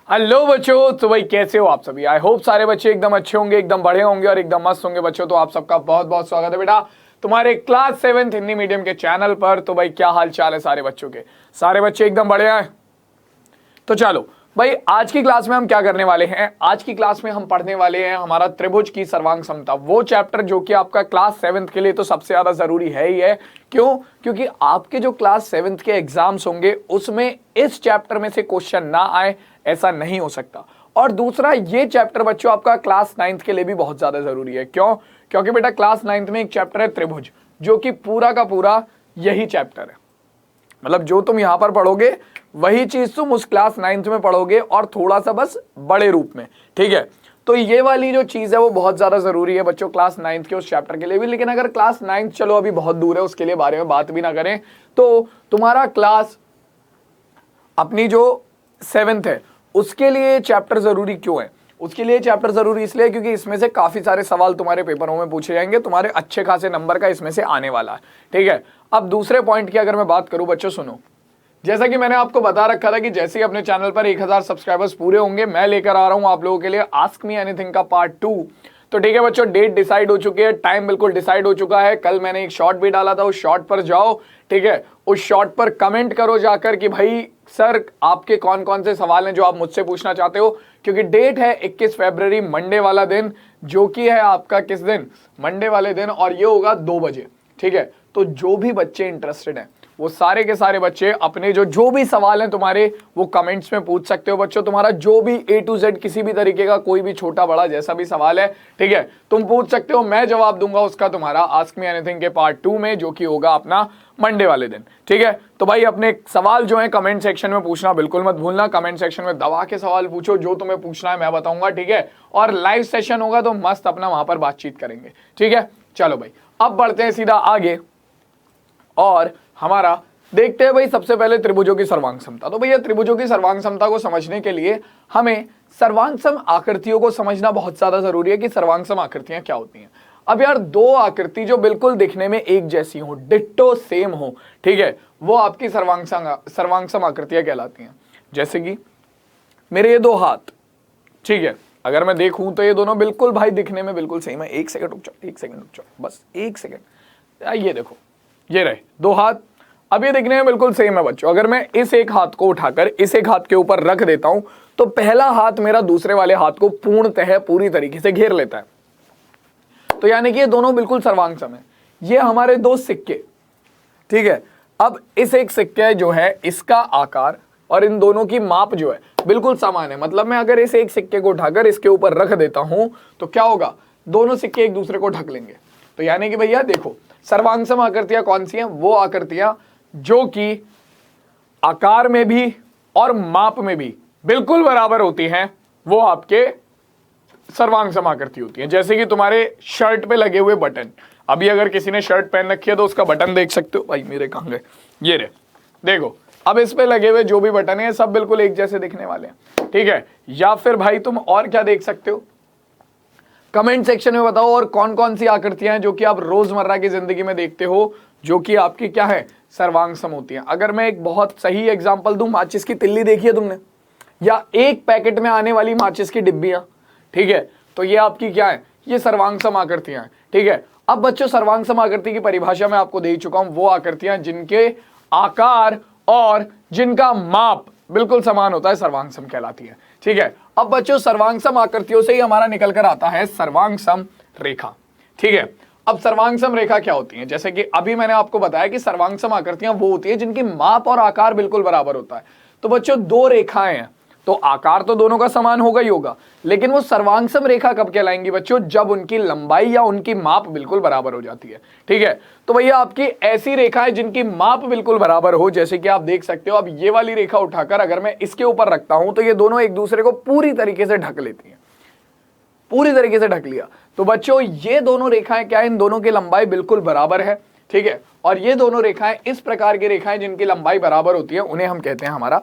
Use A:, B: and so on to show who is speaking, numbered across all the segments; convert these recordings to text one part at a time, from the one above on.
A: Hello बच्चों, तो भाई कैसे हो आप सभी। आई होप सारे बच्चे एकदम अच्छे होंगे, एकदम बढ़िया होंगे और एकदम मस्त होंगे बच्चों। तो आप सबका बहुत बहुत स्वागत है बेटा तुम्हारे क्लास 7th हिंदी मीडियम के चैनल पर। तो भाई क्या हाल चाल है सारे बच्चों के। सारे बच्चे एकदम बढ़िया हैं। तो चलो भाई, आज की क्लास में हम क्या करने वाले हैं। आज की क्लास में हम पढ़ने वाले हैं हमारा त्रिभुज की सर्वांग समता, वो चैप्टर जो कि आपका क्लास 7th के लिए तो सबसे ज्यादा जरूरी है ही है। क्यों? क्योंकि आपके जो क्लास 7th के एग्जाम्स होंगे उसमें इस चैप्टर में से क्वेश्चन ना आए ऐसा नहीं हो सकता। और दूसरा, ये चैप्टर बच्चों आपका क्लास 9th के लिए भी बहुत ज्यादा जरूरी है। क्यों? क्योंकि बेटा क्लास 9th में एक चैप्टर है त्रिभुज, जो कि पूरा का पूरा यही चैप्टर है। मतलब जो तुम यहां पर पढ़ोगे वही चीज तुम उस क्लास 9th में पढ़ोगे और थोड़ा सा बस बड़े रूप में। ठीक है, तो ये वाली जो चीज है वो बहुत ज्यादा जरूरी है बच्चों क्लास 9th के उस चैप्टर के लिए भी। लेकिन अगर क्लास 9th चलो अभी बहुत दूर है, उसके लिए बारे में बात भी ना करें, तो तुम्हारा क्लास अपनी जो 7th है उसके लिए चैप्टर जरूरी क्यों है? उसके लिए चैप्टर जरूरी इसलिए क्योंकि इसमें से काफी सारे सवाल तुम्हारे पेपरों में पूछे जाएंगे, तुम्हारे अच्छे खासे नंबर का इसमें से आने वाला है। ठीक है, अब दूसरे पॉइंट की अगर मैं बात करूं बच्चों, सुनो। जैसा कि मैंने आपको बता रखा था कि जैसे ही अपने चैनल पर 1000 सब्सक्राइबर्स पूरे होंगे मैं लेकर आ रहा हूं आप लोगों के लिए आस्क मी एनीथिंग का पार्ट 2। तो ठीक है बच्चों, डेट डिसाइड हो चुकी है, टाइम बिल्कुल डिसाइड हो चुका है। कल मैंने एक शॉर्ट भी डाला था, उस शॉर्ट पर जाओ। ठीक है, उस शॉर्ट पर कमेंट करो जाकर कि भाई सर आपके कौन कौन से सवाल हैं जो आप मुझसे पूछना चाहते हो। क्योंकि डेट है 21 फरवरी, मंडे वाला दिन, जो कि है आपका किस दिन, मंडे वाले दिन, और ये होगा 2 बजे। ठीक है, तो जो भी बच्चे इंटरेस्टेड हैं वो सारे के सारे बच्चे अपने जो भी सवाल हैं तुम्हारे वो कमेंट्स में पूछ सकते हो बच्चों। तुम्हारा जो भी A to Z किसी भी तरीके का कोई भी छोटा बड़ा जैसा भी सवाल है, ठीक है, तुम पूछ सकते हो, मैं जवाब दूंगा उसका तुम्हारा आस्क मी एनीथिंग के पार्ट 2 में, जो कि होगा अपना मंडे वाले दिन। ठीक है, तो भाई अपने सवाल जो है कमेंट सेक्शन में पूछना बिल्कुल मत भूलना। कमेंट सेक्शन में दबा के सवाल पूछो, जो तुम्हें पूछना है मैं बताऊंगा। ठीक है, और लाइव सेशन होगा तो मस्त अपना वहां पर बातचीत करेंगे। ठीक है, चलो भाई अब बढ़ते हैं सीधा आगे और हमारा देखते हैं भाई सबसे पहले त्रिभुजों की सर्वांग समता। तो भैया त्रिभुजों की सर्वांग समता को समझने के लिए हमें सर्वांगसम आकृतियों को समझना बहुत ज्यादा जरूरी है कि सर्वांगसम आकृतियां क्या होती हैं। अब यार दो आकृति जो बिल्कुल दिखने में एक जैसी हो, डिट्टो सेम हो, ठीक है, वो आपकी सर्वांगसम आकृतियां कहलाती हैं। जैसे कि मेरे ये 2 हाथ, ठीक है, अगर मैं देखूं तो ये दोनों बिल्कुल भाई दिखने में बिल्कुल सेम है। एक सेकंड रुक जाओ, एक सेकंड रुक जाओ, बस एक सेकंड। ये देखो, ये रहे 2 हाथ, अब ये दिखने में बिल्कुल सेम है बच्चों। अगर मैं इस एक हाथ को उठाकर इस एक हाथ के ऊपर रख देता हूं तो पहला हाथ मेरा दूसरे वाले हाथ को पूर्णतः पूरी तरीके से घेर लेता है। तो यानी कि ये दोनों बिल्कुल सर्वांगसम है। ये हमारे 2 सिक्के, ठीक है। अब इस एक सिक्के जो है इसका आकार और इन दोनों की माप जो है बिल्कुल समान है। मतलब मैं अगर इस एक सिक्के को उठाकर इसके ऊपर रख देता हूं तो क्या होगा, दोनों सिक्के एक दूसरे को ढक लेंगे। तो यानी कि भैया देखो, सर्वांगसम आकृतियां कौन सी हैं? वो आकृतियां जो कि आकार में भी और माप में भी बिल्कुल बराबर होती हैं, वो आपके सर्वांगसम आकृति होती है। जैसे कि तुम्हारे शर्ट पे लगे हुए बटन, अभी अगर किसी ने शर्ट पहन रखी है तो उसका बटन देख सकते हो। भाई मेरे कहां गए, ये रहे, देखो अब इस पे लगे हुए जो भी बटन है सब बिल्कुल एक जैसे दिखने वाले हैं। ठीक है, या फिर भाई तुम और क्या देख सकते हो, कमेंट सेक्शन में बताओ और कौन कौन सी आकृतियां हैं जो कि आप रोजमर्रा की जिंदगी में देखते हो जो कि आपकी क्या है, सर्वांगसम होती हैं। अगर मैं एक बहुत सही एग्जांपल दूं, माचिस की तिल्ली देखी है तुमने, या एक पैकेट में आने वाली माचिस की डिब्बियां, ठीक है, तो ये आपकी क्या है, ये सर्वांगसम आकृतियां हैं। ठीक है, अब बच्चों सर्वांगसम आकृति की परिभाषा मैं आपको दे चुका हूं, वो आकृतियां जिनके आकार और जिनका माप बिल्कुल समान होता है सर्वांगसम कहलाती है। ठीक है, अब बच्चों सर्वांगसम आकृतियों से ही हमारा निकल कर आता है सर्वांगसम रेखा। ठीक है, अब सर्वांगसम रेखा क्या होती है? जैसे कि अभी मैंने आपको बताया कि सर्वांगसम आकृतियां वो होती है जिनकी माप और आकार बिल्कुल बराबर होता है। तो बच्चों 2 रेखाएं हैं तो आकार तो दोनों का समान होगा ही होगा, लेकिन वो सर्वांगसम रेखा कब कहलाएंगी बच्चों? जब उनकी लंबाई या उनकी माप बिल्कुल बराबर हो जाती है। ठीक है, तो भैया आपकी ऐसी रेखाएं जिनकी माप बिल्कुल बराबर हो, जैसे कि आप देख सकते हो, अब ये वाली रेखा उठाकर अगर मैं इसके ऊपर रखता हूं तो ये दोनों एक दूसरे को पूरी तरीके से ढक लेती हैं, पूरी तरीके से ढक लिया। तो बच्चों ये दोनों रेखाएं क्या है, इन दोनों की लंबाई बिल्कुल बराबर है। ठीक है, और ये दोनों रेखाएं इस प्रकार की रेखाएं जिनकी लंबाई बराबर होती है उन्हें हम कहते हैं हमारा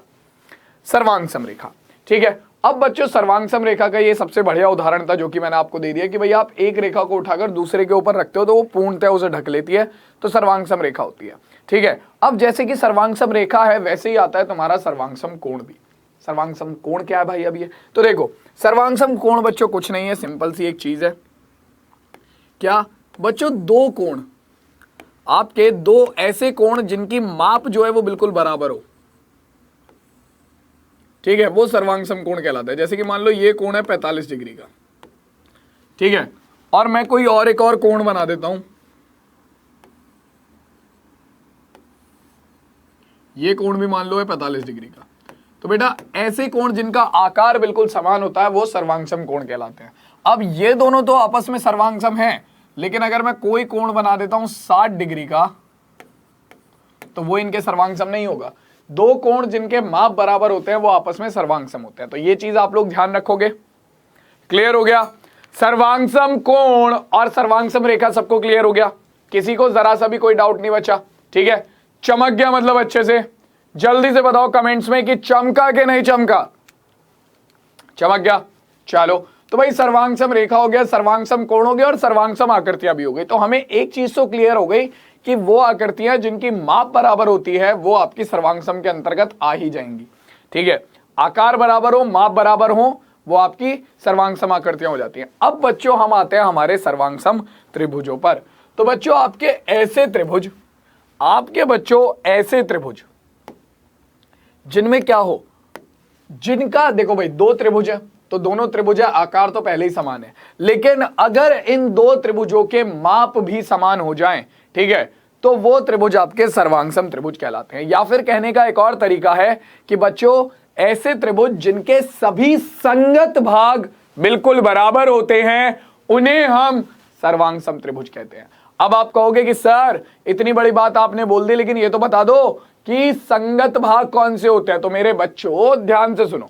A: सर्वांगसम रेखा। ठीक है, अब बच्चों सर्वांगसम रेखा का ये सबसे बढ़िया उदाहरण था जो कि मैंने आपको दे दिया कि भैया आप एक रेखा को उठाकर दूसरे के ऊपर रखते हो तो वो पूर्णतः उसे ढक लेती है, तो सर्वांगसम रेखा होती है। ठीक है, अब जैसे कि सर्वांगसम रेखा है वैसे ही आता है तुम्हारा सर्वांगसम कोण भी। सर्वांग कोण क्या है भाई? अब ये तो देखो, सर्वांग कोण बच्चों कुछ नहीं है, सिंपल सी एक चीज है। क्या बच्चों? दो कोण, आपके दो ऐसे कोण जिनकी माप जो है वो बिल्कुल बराबर हो, ठीक है, वो सर्वांग समकोण कहलाता है। जैसे कि मान लो ये कोण है 45 डिग्री का, ठीक है, और मैं कोई और एक और कोण बना देता हूं, ये कोण भी मान लो है 45 डिग्री का। तो बेटा ऐसे कोण जिनका आकार बिल्कुल समान होता है वो सर्वांग समकोण कहलाते हैं। अब ये दोनों तो आपस में सर्वांग सम हैं, लेकिन अगर मैं कोई कोण बना देता हूं 60 डिग्री का तो वो इनके सर्वांग सम नहीं होगा। दो कोण जिनके माप बराबर होते हैं वो आपस में सर्वांग सम होते हैं। तो ये चीज आप लोग ध्यान रखोगे। क्लियर हो गया? सर्वांग सम कोण और सर्वांग सम रेखा सबको क्लियर हो गया? किसी को जरा सा भी कोई डाउट नहीं बचा? ठीक है, चमक गया मतलब अच्छे से? जल्दी से बताओ कमेंट्स में कि चमका कि नहीं चमका? चमक गया? चलो, तो भाई सर्वांग सम रेखा हो गया, सर्वांग सम कोण हो गया और सर्वांग सम आकृतियां भी हो गई। तो हमें एक चीज तो क्लियर हो गई कि वो आकृतियां जिनकी माप बराबर होती है वो आपकी सर्वांग सम के अंतर्गत आ ही जाएंगी। ठीक है, आकार बराबर हो, माप बराबर हो, वो आपकी सर्वांग सम आकृतियां हो जाती हैं। अब बच्चों हम आते हैं हमारे सर्वांग सम त्रिभुजों पर। तो बच्चों आपके ऐसे त्रिभुज, आपके बच्चों ऐसे त्रिभुज जिनमें क्या हो, जिनका देखो भाई दो त्रिभुज है तो दोनों त्रिभुज आकार तो पहले ही समान है, लेकिन अगर इन दो त्रिभुजों के माप भी समान हो जाएं, ठीक है, तो वो त्रिभुज आपके सर्वांग सम त्रिभुज कहलाते हैं। या फिर कहने का एक और तरीका है कि बच्चों ऐसे त्रिभुज जिनके सभी संगत भाग बिल्कुल बराबर होते हैं उन्हें हम सर्वांग सम त्रिभुज कहते हैं। अब आप कहोगे कि सर इतनी बड़ी बात आपने बोल दी, लेकिन ये तो बता दो कि संगत भाग कौन से होते हैं। तो मेरे बच्चों ध्यान से सुनो,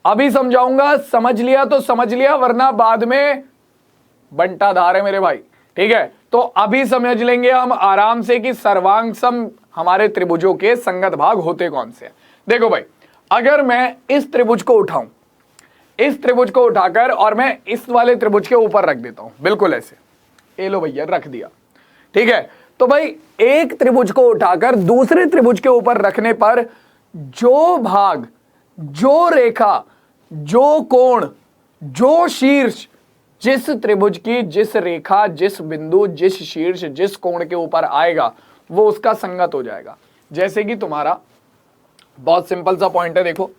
A: अभी समझाऊंगा, समझ लिया तो समझ लिया, वरना बाद में बंटाधार है मेरे भाई। ठीक है, तो अभी समझ लेंगे हम आराम से कि सर्वांग सम हमारे त्रिभुजों के संगत भाग होते कौन से हैं। देखो भाई, अगर मैं इस त्रिभुज को उठाऊं, इस त्रिभुज को उठाकर और मैं इस वाले त्रिभुज के ऊपर रख देता हूं, बिल्कुल ऐसे, ये लो भैया रख दिया। ठीक है, तो भाई एक त्रिभुज को उठाकर दूसरे त्रिभुज के ऊपर रखने पर जो भाग, जो रेखा, जो कोण, जो शीर्ष जिस त्रिभुज की जिस रेखा, जिस बिंदु, जिस शीर्ष, जिस कोण के ऊपर आएगा वो उसका संगत हो जाएगा। जैसे कि तुम्हारा बहुत सिंपल सा पॉइंट है, देखो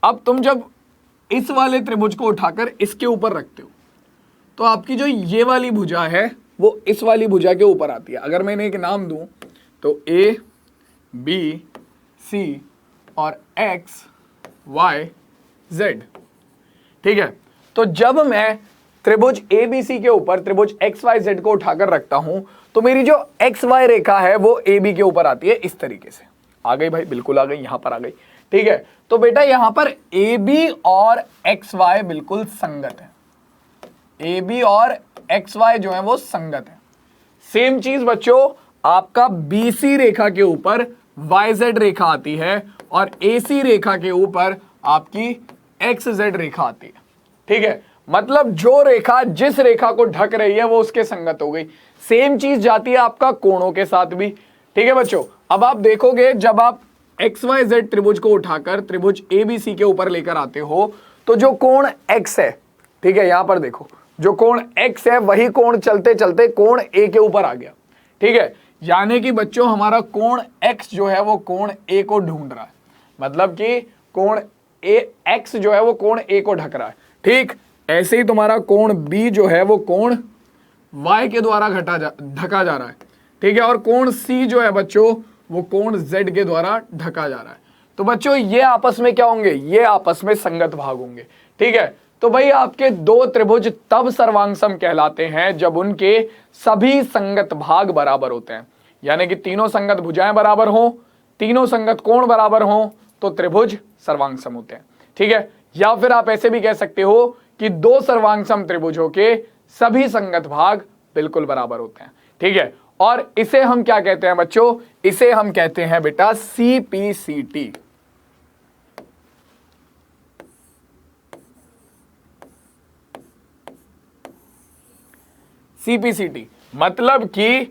A: अब तुम जब इस वाले त्रिभुज को उठाकर इसके ऊपर रखते हो तो आपकी जो ये वाली भुजा है वो इस वाली भुजा के ऊपर आती है। अगर मैंने एक नाम दूं तो ए, बी, सी और एक्स, वाई, जेड। ठीक है, तो जब मैं त्रिभुज ए बी सी के ऊपर त्रिभुज एक्स वाई जेड को उठाकर रखता हूं तो मेरी जो एक्स वाई रेखा है वो ए बी के ऊपर आती है इस तरीके से। आ गई भाई? बिल्कुल आ गई, यहां पर आ गई। ठीक है, तो बेटा यहां पर ए बी और एक्स वाई बिल्कुल संगत है, ए बी और एक्स वाई जो है वो संगत है। सेम चीज बच्चों आपका बी सी रेखा के ऊपर वाई जेड रेखा आती है और ए सी रेखा के ऊपर आपकी एक्स जेड रेखा आती है। ठीक है, मतलब जो रेखा जिस रेखा को ढक रही है वो उसके संगत हो गई। सेम चीज जाती है आपका कोणों के साथ भी। ठीक है बच्चों, अब आप देखोगे जब आप एक्स वाई जेड त्रिभुज को उठाकर त्रिभुज ए बी सी के ऊपर लेकर आते हो तो जो कोण एक्स है, ठीक है, यहां पर देखो जो कोण एक्स है वही कोण चलते चलते कोण ए के ऊपर आ गया। ठीक है, यानी कि बच्चों हमारा कोण एक्स जो है वो कोण ए को ढूंढ रहा है, मतलब कि कोण ए एक्स जो है वो कोण ए को ढक रहा है। ठीक, ऐसे ही तुम्हारा कोण बी जो है वो कोण वाई के द्वारा ढका जा रहा है। ठीक है, और कोण सी जो है बच्चों वो कोण जेड के द्वारा ढका जा रहा है। तो बच्चों ये आपस में क्या होंगे? ये आपस में संगत भाग होंगे। ठीक है, तो भाई आपके दो त्रिभुज तब सर्वांग सम कहलाते हैं जब उनके सभी संगत भाग बराबर होते हैं, यानी कि तीनों संगत भुजाएं बराबर हो, तीनों संगत कोण बराबर हो तो त्रिभुज सर्वांग सम होते हैं। ठीक है, या फिर आप ऐसे भी कह सकते हो कि दो सर्वांग सम त्रिभुजों के सभी संगत भाग बिल्कुल बराबर होते हैं। ठीक है, और इसे हम क्या कहते हैं बच्चों? इसे हम कहते हैं बेटा CPCT। CPCT मतलब कि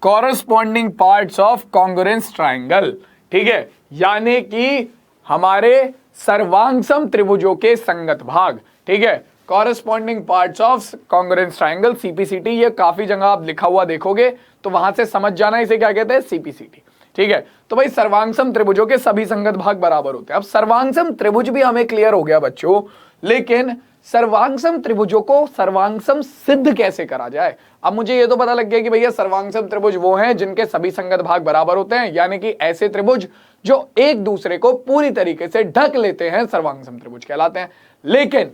A: corresponding parts of congruence triangle. ठीक है, यानी कि हमारे सर्वांगसम त्रिभुजों के संगत भाग, ठीक है, corresponding parts of congruence triangle, CPCT. ये काफी जगह आप लिखा हुआ देखोगे तो वहां से समझ जाना इसे क्या कहते हैं, सीपीसीटी, ठीक है। तो भाई सर्वांगसम त्रिभुजों के सभी संगत भाग बराबर होते हैं। अब सर्वांगसम त्रिभुज भी हमें क्लियर हो गया बच्चों, लेकिन सर्वांगसम त्रिभुजों को सर्वांगसम सिद्ध कैसे करा जाए। अब मुझे ये तो पता लग गया कि भैया सर्वांगसम त्रिभुज वो हैं जिनके सभी संगत भाग बराबर होते हैं, यानी कि ऐसे त्रिभुज जो एक दूसरे को पूरी तरीके से ढक लेते हैं सर्वांगसम त्रिभुज कहलाते हैं। लेकिन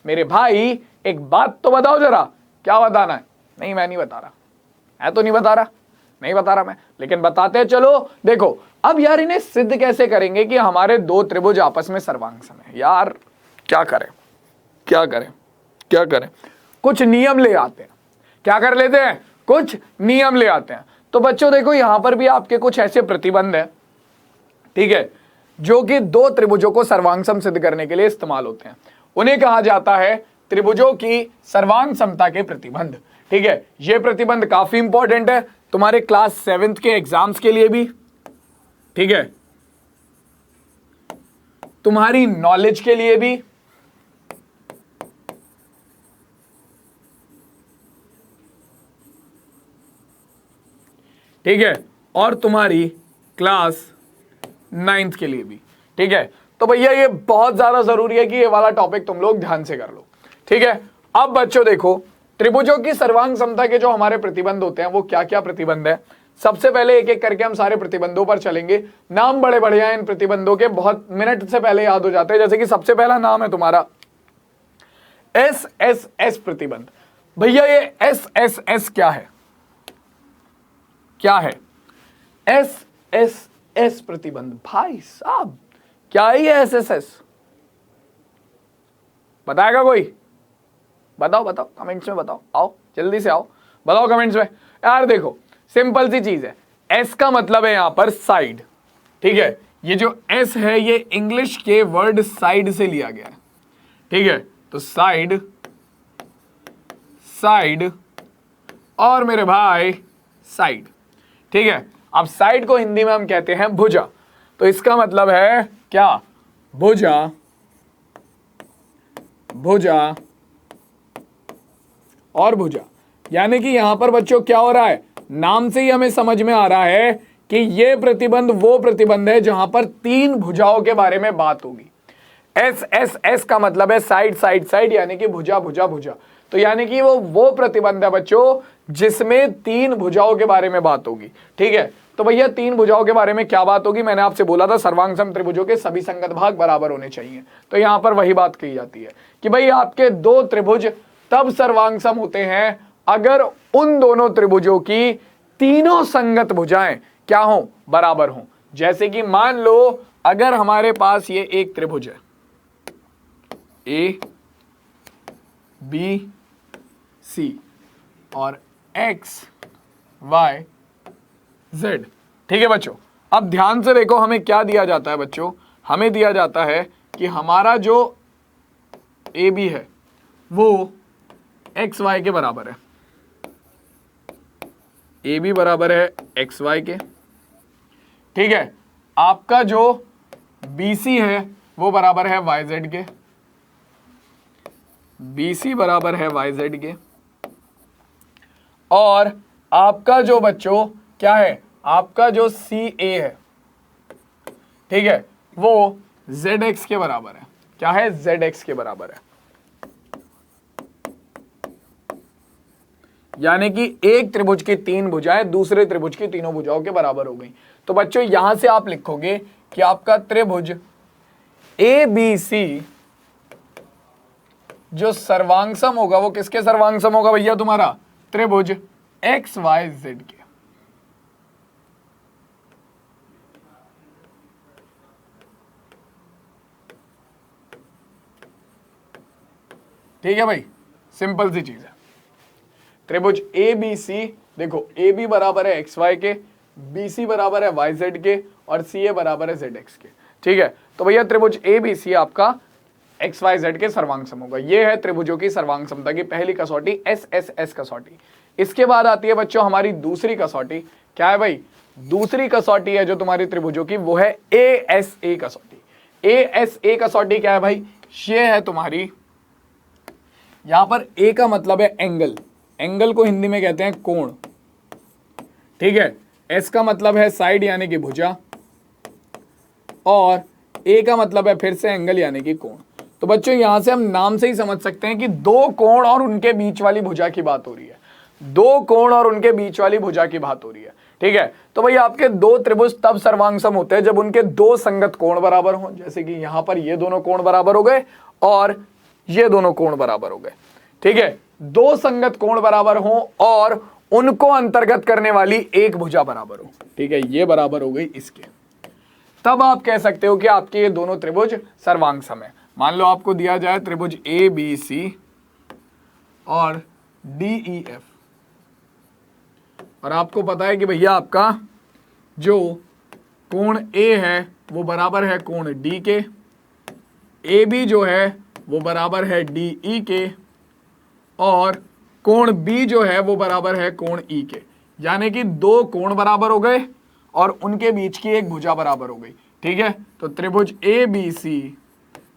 A: मेरे भाई एक बात तो बताओ जरा, क्या बताना है? नहीं मैं नहीं बता रहा, मैं तो नहीं बता रहा मैं, लेकिन बताते हैं। चलो देखो, अब यार इन्हें सिद्ध कैसे करेंगे कि हमारे दो त्रिभुज आपस में सर्वांगसम है। यार क्या करें? कुछ नियम ले आते हैं। क्या कर लेते हैं? कुछ नियम ले आते हैं। तो बच्चों देखो, यहां पर भी आपके कुछ ऐसे प्रतिबंध है, ठीक है, जो कि दो त्रिभुजों को सर्वांगसम सिद्ध करने के लिए इस्तेमाल होते हैं। उन्हें कहा जाता है त्रिभुजों की सर्वांग समता के प्रतिबंध, ठीक है। ये प्रतिबंध काफी इंपॉर्टेंट है तुम्हारे क्लास 7th के एग्जाम्स के लिए भी, ठीक है, तुम्हारी नॉलेज के लिए भी, ठीक है, और तुम्हारी क्लास 9th के लिए भी, ठीक है। तो भैया ये बहुत ज्यादा जरूरी है कि ये वाला टॉपिक तुम लोग ध्यान से कर लो, ठीक है। अब बच्चों देखो, त्रिभुजों की सर्वांग समता के जो हमारे प्रतिबंध होते हैं वो क्या क्या प्रतिबंध है। सबसे पहले एक एक करके हम सारे प्रतिबंधों पर चलेंगे। नाम बड़े बड़े हैं इन प्रतिबंधों के, बहुत मिनट से पहले याद हो जाते हैं। जैसे कि सबसे पहला नाम है तुम्हारा SSS प्रतिबंध। भैया ये SSS क्या है? SSS प्रतिबंध भाई साहब क्या है ये SSS? बताएगा कोई? बताओ कमेंट्स में बताओ, आओ जल्दी से आओ, बताओ कमेंट्स में। यार देखो सिंपल सी चीज है, S का मतलब है यहां पर साइड, ठीक है। ये जो S है ये इंग्लिश के वर्ड साइड से लिया गया है, ठीक है। तो साइड और मेरे भाई साइड, ठीक है। अब साइड को हिंदी में हम कहते हैं भुजा, तो इसका मतलब है क्या? भुजा और भुजा, यानी कि यहां पर बच्चों क्या हो रहा है, नाम से ही हमें समझ में आ रहा है कि ये प्रतिबंध वो प्रतिबंध है जहां पर तीन भुजाओं के बारे में बात होगी। SSS का मतलब है साइड, यानी कि भुजा। तो यानी कि वो प्रतिबंध है बच्चों जिसमें तीन भुजाओं के बारे में बात होगी, ठीक है। तो भैया तीन भुजाओं के बारे में क्या बात होगी? मैंने आपसे बोला था सर्वांगसम त्रिभुजों के सभी संगत भाग बराबर होने चाहिए। तो यहां पर वही बात कही जाती है कि भाई आपके दो त्रिभुज तब सर्वांगसम होते हैं अगर उन दोनों त्रिभुजों की तीनों संगत भुजाएं क्या हो? बराबर हो। जैसे कि मान लो अगर हमारे पास ये एक त्रिभुज है ABC और XYZ, ठीक है बच्चों। अब ध्यान से देखो, हमें क्या दिया जाता है बच्चों? हमें दिया जाता है कि हमारा जो AB है वो XY के बराबर है। AB बराबर है XY के, ठीक है। आपका जो BC है वो बराबर है YZ के, BC बराबर है YZ के, और आपका जो बच्चों क्या है, आपका जो CA है, ठीक है, वो ZX के बराबर है। क्या है? ZX के बराबर है। यानी कि एक त्रिभुज की तीन भुजाएं दूसरे त्रिभुज की तीनों भुजाओं के बराबर हो गई। तो बच्चों यहां से आप लिखोगे कि आपका त्रिभुज ABC जो सर्वांगसम होगा वो किसके सर्वांगसम होगा भैया? तुम्हारा त्रिभुज XYZ के। ठीक है भाई, सिंपल सी चीज है। त्रिभुज ABC, देखो AB बराबर है XY के, BC बराबर है YZ के, और CA बराबर है ZX के, ठीक है। तो भैया त्रिभुज ABC आपका XYZ के सर्वांगसम होगा। ये है त्रिभुजों की सर्वांग समता की पहली कसौटी, SSS कसौटी। इसके बाद आती है बच्चों हमारी दूसरी कसौटी। क्या है भाई? दूसरी कसौटी है जो तुम्हारी त्रिभुजों की, वो है ASA कसौटी। ASA कसौटी क्या है भाई, ये है तुम्हारी, यहां पर A का मतलब है एंगल, एंगल को हिंदी में कहते हैं कोण, ठीक है। S का मतलब है साइड यानी कि भुजा, और A का मतलब है फिर से एंगल यानी कि कोण। तो बच्चों यहां से हम नाम से ही समझ सकते हैं कि दो कोण और उनके बीच वाली भुजा की बात हो रही है, दो कोण और उनके बीच वाली भुजा की बात हो रही है, ठीक है। तो भाई आपके दो त्रिभुज तब सर्वांग सम होते हैं जब उनके दो संगत कोण बराबर हों, जैसे कि यहां पर ये दोनों कोण बराबर हो गए और ये दोनों कोण बराबर हो गए, ठीक है। दो संगत कोण बराबर हों और उनको अंतर्गत करने वाली एक भुजा बराबर हो, ठीक है, ये बराबर हो गई इसके, तब आप कह सकते हो कि आपके ये दोनों त्रिभुज सर्वांग सम है। मान लो आपको दिया जाए त्रिभुज ABC और DEF, और आपको पता है कि भैया आपका जो कोण A है वो बराबर है कोण D के, AB जो है वो बराबर है DE के, और कोण B जो है वो बराबर है कोण E के, यानी कि दो कोण बराबर हो गए और उनके बीच की एक भुजा बराबर हो गई, ठीक है। तो त्रिभुज ABC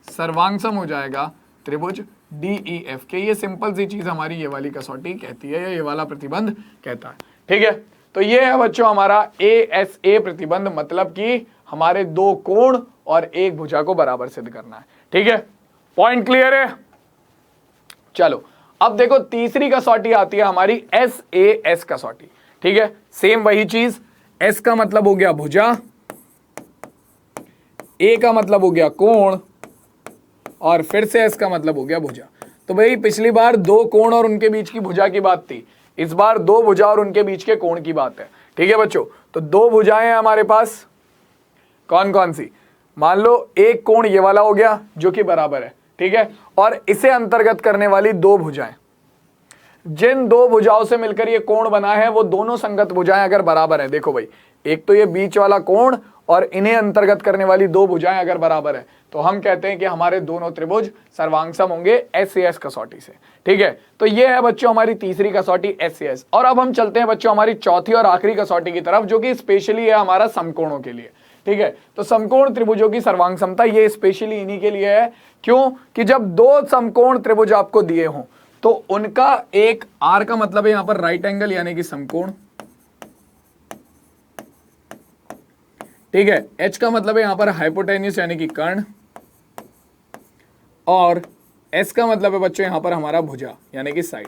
A: सर्वांग सम हो जाएगा त्रिभुज DEF के। ये सिंपल सी चीज हमारी ये वाली कसौटी कहती है, या ये वाला प्रतिबंध कहता है, ठीक है। तो ये है बच्चों हमारा ASA प्रतिबंध, मतलब कि हमारे दो कोण और एक भुजा को बराबर सिद्ध करना है, ठीक है। पॉइंट क्लियर है। चलो अब देखो तीसरी कसौटी आती है हमारी SAS कसौटी, ठीक है। सेम वही चीज, S का मतलब हो गया भुजा, A का मतलब हो गया कोण, और फिर से S का मतलब हो गया भुजा। तो भाई पिछली बार दो कोण और उनके बीच की भुजा की बात थी, इस बार दो भुजा और उनके बीच के कोण की बात है, ठीक है बच्चों। तो दो भुजाएं हैं हमारे पास, कौन कौन सी, मान लो एक कोण ये वाला हो गया जो कि बराबर है, ठीक है, और इसे अंतर्गत करने वाली दो भुजाएं, जिन दो भुजाओं से मिलकर ये कोण बना है वो दोनों संगत भुजाएं अगर बराबर है, देखो भाई एक तो ये बीच वाला कोण और इन्हें अंतर्गत करने वाली दो भुजाएं अगर बराबर है, तो हम कहते हैं कि हमारे दोनों त्रिभुज सर्वांग सम होंगे SAS कसौटी से, ठीक है। तो ये है बच्चों हमारी तीसरी कसौटी SAS। और अब हम चलते हैं बच्चों हमारी चौथी और आखिरी कसौटी की तरफ, जो कि स्पेशली है हमारा समकोणों के लिए, ठीक है। तो समकोण त्रिभुजों की सर्वांग समता ये स्पेशली इन्हीं के लिए है, क्यों कि जब दो समकोण त्रिभुज आपको दिए हों तो उनका एक R का मतलब है यहां पर राइट एंगल यानी कि समकोण, ठीक है, H का मतलब है यहां पर हाइपोटेन्यूस यानी कि कर्ण, और S का मतलब है बच्चों यहां पर हमारा भुजा यानी कि साइड।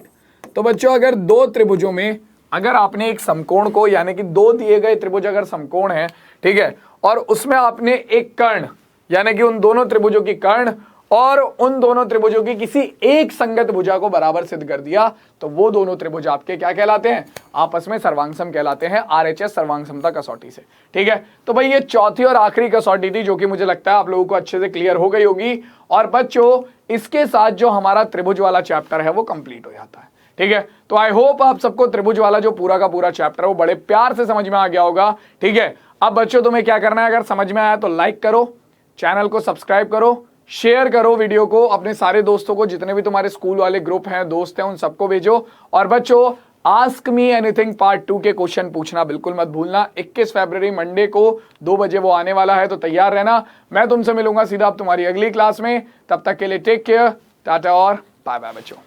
A: तो बच्चों अगर दो त्रिभुजों में अगर आपने एक समकोण को, यानी कि दो दिए गए त्रिभुज अगर समकोण है, ठीक है, और उसमें आपने एक कर्ण यानी कि उन दोनों त्रिभुजों की कर्ण और उन दोनों त्रिभुजों की किसी एक संगत भुजा को बराबर सिद्ध कर दिया, तो वो दोनों त्रिभुज आपके क्या कहलाते हैं, आपस में सर्वांग सम कहलाते हैं RHS सर्वांग समता कसौटी से, ठीक है। तो भाई ये चौथी और आखिरी कसौटी थी, जो कि मुझे लगता है आप लोगों को अच्छे से क्लियर हो गई होगी। और बच्चों इसके साथ जो हमारा त्रिभुज वाला चैप्टर है वो कंप्लीट हो जाता है, ठीक है। तो आई होप आप सबको त्रिभुज वाला जो पूरा का पूरा चैप्टर है वो बड़े प्यार से समझ में आ गया होगा, ठीक है। अब बच्चों तुम्हें क्या करना है, अगर समझ में आया तो लाइक करो, चैनल को सब्सक्राइब करो, शेयर करो वीडियो को अपने सारे दोस्तों को, जितने भी तुम्हारे स्कूल वाले ग्रुप हैं, दोस्त हैं, उन सबको भेजो। और बच्चों आस्क मी एनीथिंग पार्ट 2 के क्वेश्चन पूछना बिल्कुल मत भूलना। 21 फरवरी मंडे को 2 बजे वो आने वाला है, तो तैयार रहना। मैं तुमसे मिलूंगा सीधा अब तुम्हारी अगली क्लास में, तब तक के लिए टेक केयर, टाटा और बाय बाय बच्चों।